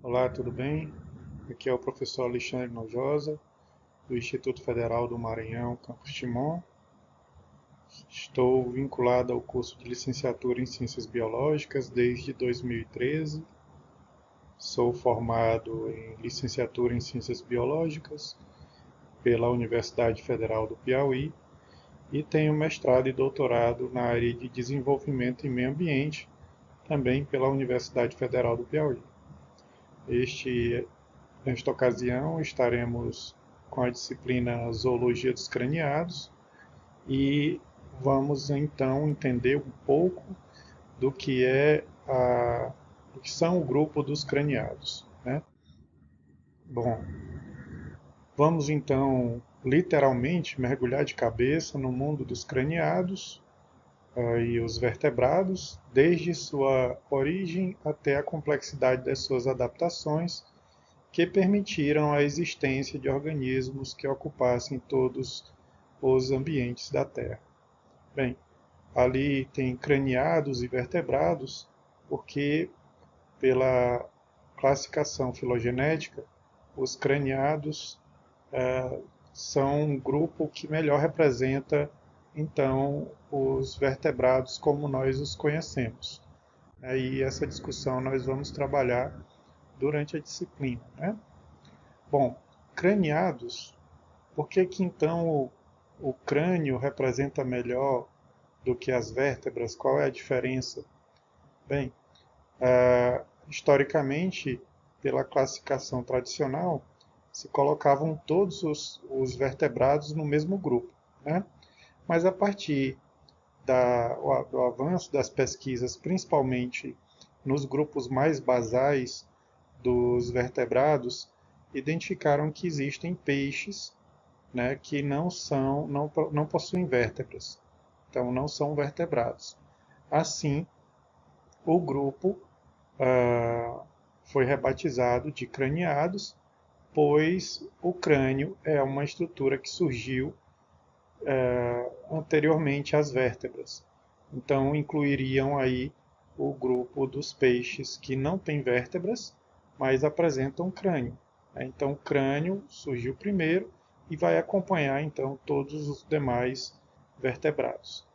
Olá, tudo bem? Aqui é o professor Alexandre Nojosa, do Instituto Federal do Maranhão, Campus Timon. Estou vinculado ao curso de licenciatura em Ciências Biológicas desde 2013. Sou formado em licenciatura em Ciências Biológicas pela Universidade Federal do Piauí e tenho mestrado e doutorado na área de desenvolvimento e meio ambiente, também pela Universidade Federal do Piauí. Nesta ocasião, estaremos com a disciplina Zoologia dos Craniados e vamos então entender um pouco do que do que são o grupo dos craniados, né? Bom, vamos então literalmente mergulhar de cabeça no mundo dos craniados e os vertebrados, desde sua origem até a complexidade das suas adaptações que permitiram a existência de organismos que ocupassem todos os ambientes da Terra. Bem, ali tem craniados e vertebrados, porque pela classificação filogenética, os craniados são um grupo que melhor representa, então, os vertebrados como nós os conhecemos. E essa discussão nós vamos trabalhar durante a disciplina, né? Bom, craniados, por que que então o crânio representa melhor do que as vértebras? Qual é a diferença? Bem, historicamente, pela classificação tradicional, se colocavam todos os vertebrados no mesmo grupo, né? Mas a partir do avanço das pesquisas, principalmente nos grupos mais basais dos vertebrados, identificaram que existem peixes, né, que não possuem vértebras, então não são vertebrados. Assim, o grupo foi rebatizado de craniados, pois o crânio é uma estrutura que surgiu anteriormente às vértebras. Então, incluiriam aí o grupo dos peixes que não têm vértebras, mas apresentam crânio. Então, o crânio surgiu primeiro e vai acompanhar, então, todos os demais vertebrados.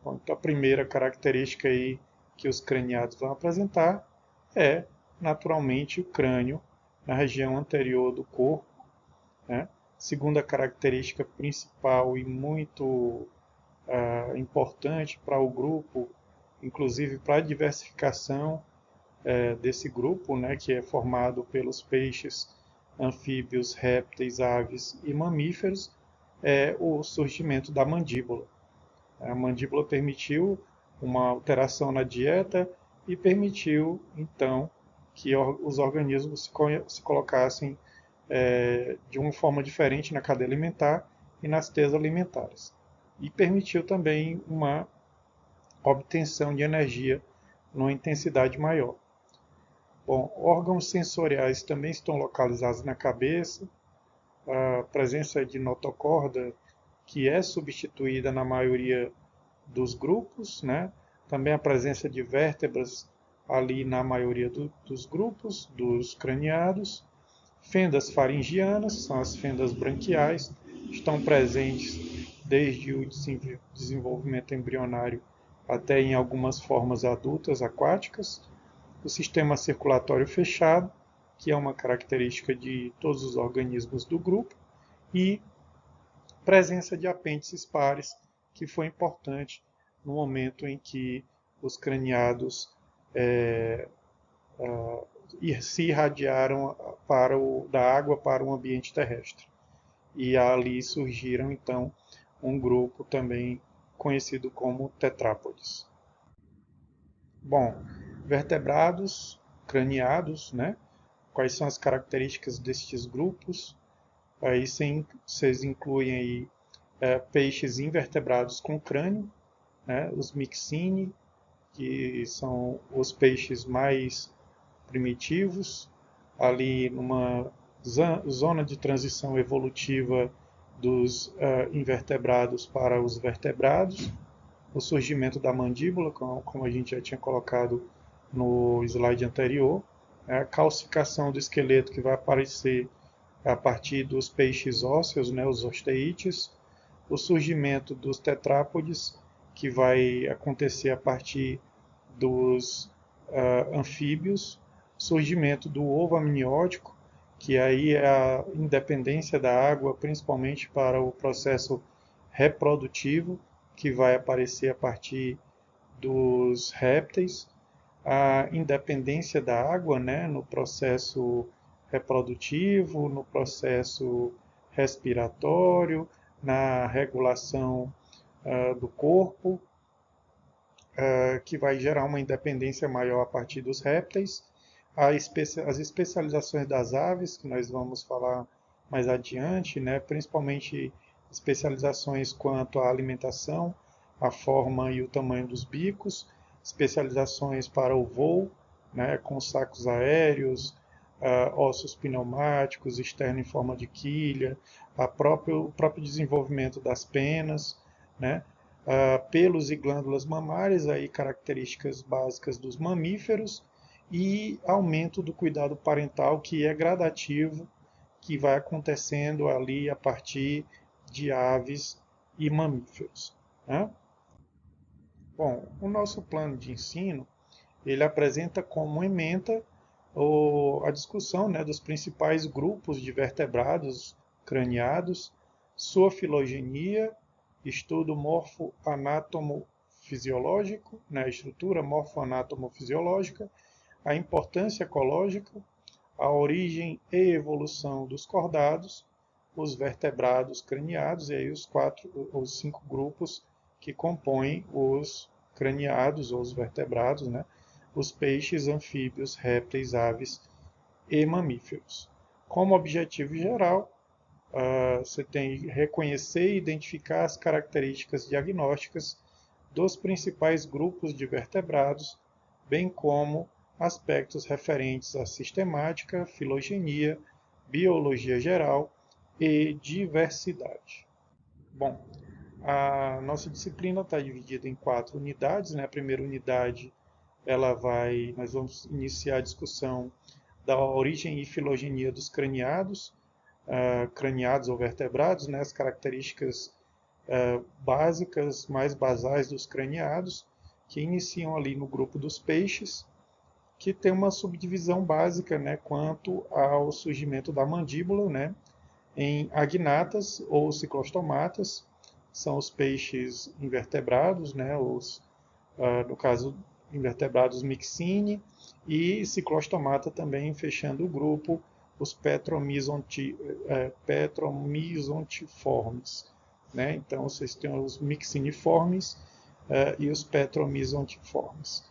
Bom, então, a primeira característica aí que os craniados vão apresentar é, naturalmente, o crânio na região anterior do corpo, né? Segunda característica principal e muito importante para o grupo, inclusive para a diversificação desse grupo, né, que é formado pelos peixes, anfíbios, répteis, aves e mamíferos, é o surgimento da mandíbula. A mandíbula permitiu uma alteração na dieta e permitiu, então, que os organismos se colocassem de uma forma diferente na cadeia alimentar e nas teias alimentares. E permitiu também uma obtenção de energia numa intensidade maior. Bom, órgãos sensoriais também estão localizados na cabeça. A presença de notocorda, que é substituída na maioria dos grupos, né? Também a presença de vértebras ali na maioria dos grupos, dos craniados. Fendas faringianas, são as fendas branquiais, estão presentes desde o desenvolvimento embrionário até em algumas formas adultas aquáticas. O sistema circulatório fechado, que é uma característica de todos os organismos do grupo, e presença de apêndices pares, que foi importante no momento em que os craniados se irradiaram da água para o ambiente terrestre. E ali surgiram, então, um grupo também conhecido como tetrápodes. Bom, vertebrados, craniados, né? Quais são as características destes grupos? Aí vocês incluem aí peixes invertebrados com crânio, né? Os Myxine, que são os peixes mais primitivos, ali numa zona de transição evolutiva dos invertebrados para os vertebrados, o surgimento da mandíbula, como a gente já tinha colocado no slide anterior, A calcificação do esqueleto que vai aparecer a partir dos peixes ósseos, né, os osteites, o surgimento dos tetrápodes, que vai acontecer a partir dos anfíbios, surgimento do ovo amniótico, que aí é a independência da água, principalmente para o processo reprodutivo, que vai aparecer a partir dos répteis, a independência da água, né, no processo reprodutivo, no processo respiratório, na regulação do corpo, que vai gerar uma independência maior a partir dos répteis, as especializações das aves, que nós vamos falar mais adiante, né, principalmente especializações quanto à alimentação, a forma e o tamanho dos bicos, especializações para o voo, né, com sacos aéreos, ossos pneumáticos, externo em forma de quilha, o próprio desenvolvimento das penas, né, pelos e glândulas mamárias, aí características básicas dos mamíferos, e aumento do cuidado parental, que é gradativo, que vai acontecendo ali a partir de aves e mamíferos, né? Bom, o nosso plano de ensino, ele apresenta como ementa a discussão, né, dos principais grupos de vertebrados craniados, sua filogenia, estudo morfo-anatomo-fisiológico, né, estrutura morfo-anatomo-fisiológica, a importância ecológica, a origem e evolução dos cordados, os vertebrados craniados, e aí os 5 grupos que compõem os craniados ou os vertebrados, né? Os peixes, anfíbios, répteis, aves e mamíferos. Como objetivo geral, você tem que reconhecer e identificar as características diagnósticas dos principais grupos de vertebrados, bem como aspectos referentes à sistemática, filogenia, biologia geral e diversidade. Bom, a nossa disciplina está dividida em 4 unidades, né? A primeira unidade, nós vamos iniciar a discussão da origem e filogenia dos craniados, craniados ou vertebrados, né? As características básicas, mais basais dos craniados, que iniciam ali no grupo dos peixes, que tem uma subdivisão básica, né, quanto ao surgimento da mandíbula, né, em agnatas ou ciclostomatas, são os peixes invertebrados, né, no caso, invertebrados mixine, e ciclostomata também, fechando o grupo, os petromizontiformes. Né? Então, vocês têm os mixiniformes e os petromizontiformes.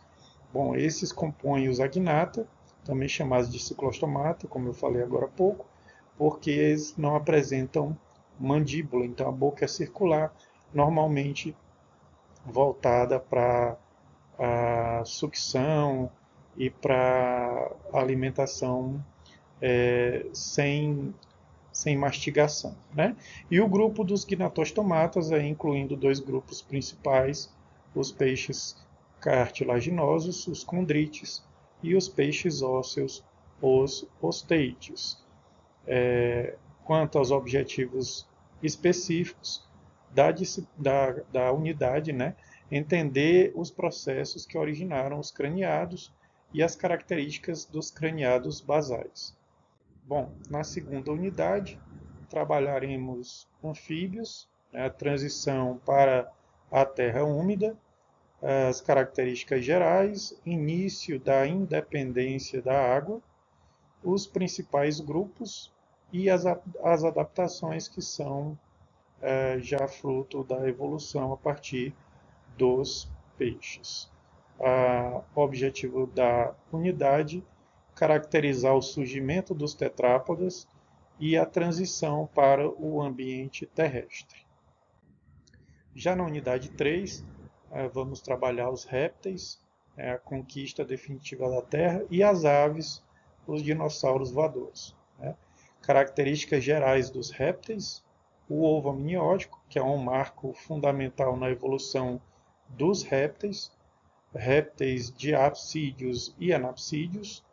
Bom, esses compõem os agnata, também chamados de ciclostomata, como eu falei agora há pouco, porque eles não apresentam mandíbula, então a boca é circular, normalmente voltada para a sucção e para a alimentação sem mastigação. Né? E o grupo dos gnatostomatas, incluindo 2 grupos principais, os peixes cartilaginosos, os condrites, e os peixes ósseos, os osteites. Quanto aos objetivos específicos da unidade, né, entender os processos que originaram os craniados e as características dos craniados basais. Bom, na segunda unidade, trabalharemos anfíbios, né, a transição para a terra úmida, as características gerais, início da independência da água, os principais grupos e as adaptações que são já fruto da evolução a partir dos peixes. O objetivo da unidade, caracterizar o surgimento dos tetrápodas e a transição para o ambiente terrestre. Já na unidade 3, vamos trabalhar os répteis, a conquista definitiva da Terra, e as aves, os dinossauros voadores. Né? Características gerais dos répteis, o ovo amniótico, que é um marco fundamental na evolução dos répteis, répteis diapsídeos e anapsídeos,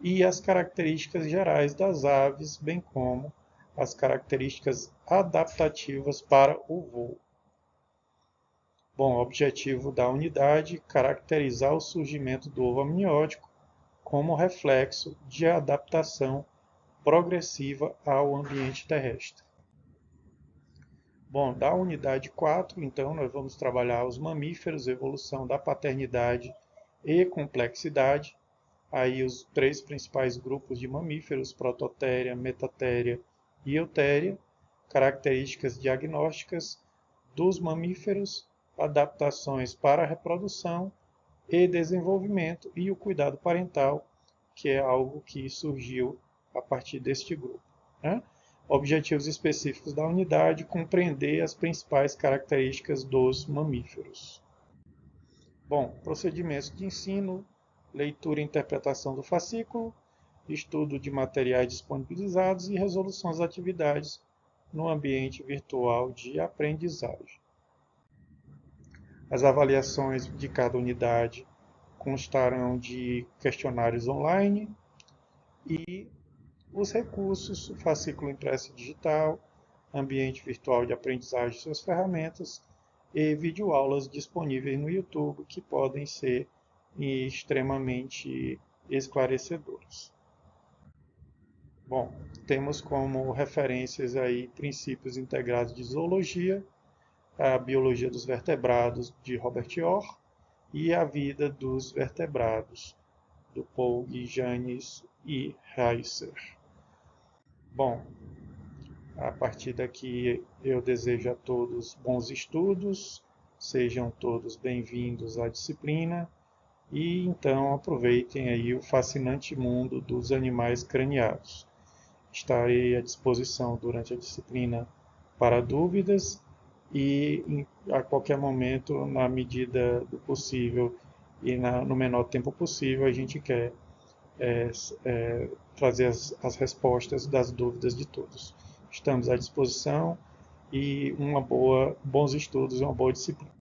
e as características gerais das aves, bem como as características adaptativas para o voo. Bom, o objetivo da unidade: caracterizar o surgimento do ovo amniótico como reflexo de adaptação progressiva ao ambiente terrestre. Bom, da unidade 4, então, nós vamos trabalhar os mamíferos, evolução da paternidade e complexidade. Aí os três principais grupos de mamíferos: Prototéria, Metatéria e Eutéria, características diagnósticas dos mamíferos, adaptações para a reprodução e desenvolvimento e o cuidado parental, que é algo que surgiu a partir deste grupo, né? Objetivos específicos da unidade: compreender as principais características dos mamíferos. Bom, procedimentos de ensino: leitura e interpretação do fascículo, estudo de materiais disponibilizados e resolução das atividades no ambiente virtual de aprendizagem. As avaliações de cada unidade constarão de questionários online e os recursos: o fascículo impresso e digital, ambiente virtual de aprendizagem e suas ferramentas, e videoaulas disponíveis no YouTube que podem ser extremamente esclarecedoras. Bom, temos como referências aí princípios integrados de zoologia, a biologia dos vertebrados de Robert Orr e a vida dos vertebrados do Paul Janes e Reiser. Bom, a partir daqui eu desejo a todos bons estudos, sejam todos bem-vindos à disciplina e então aproveitem aí o fascinante mundo dos animais craniados. Estarei à disposição durante a disciplina para dúvidas e a qualquer momento, na medida do possível e no menor tempo possível, a gente quer trazer as respostas das dúvidas de todos. Estamos à disposição e bons estudos e uma boa disciplina.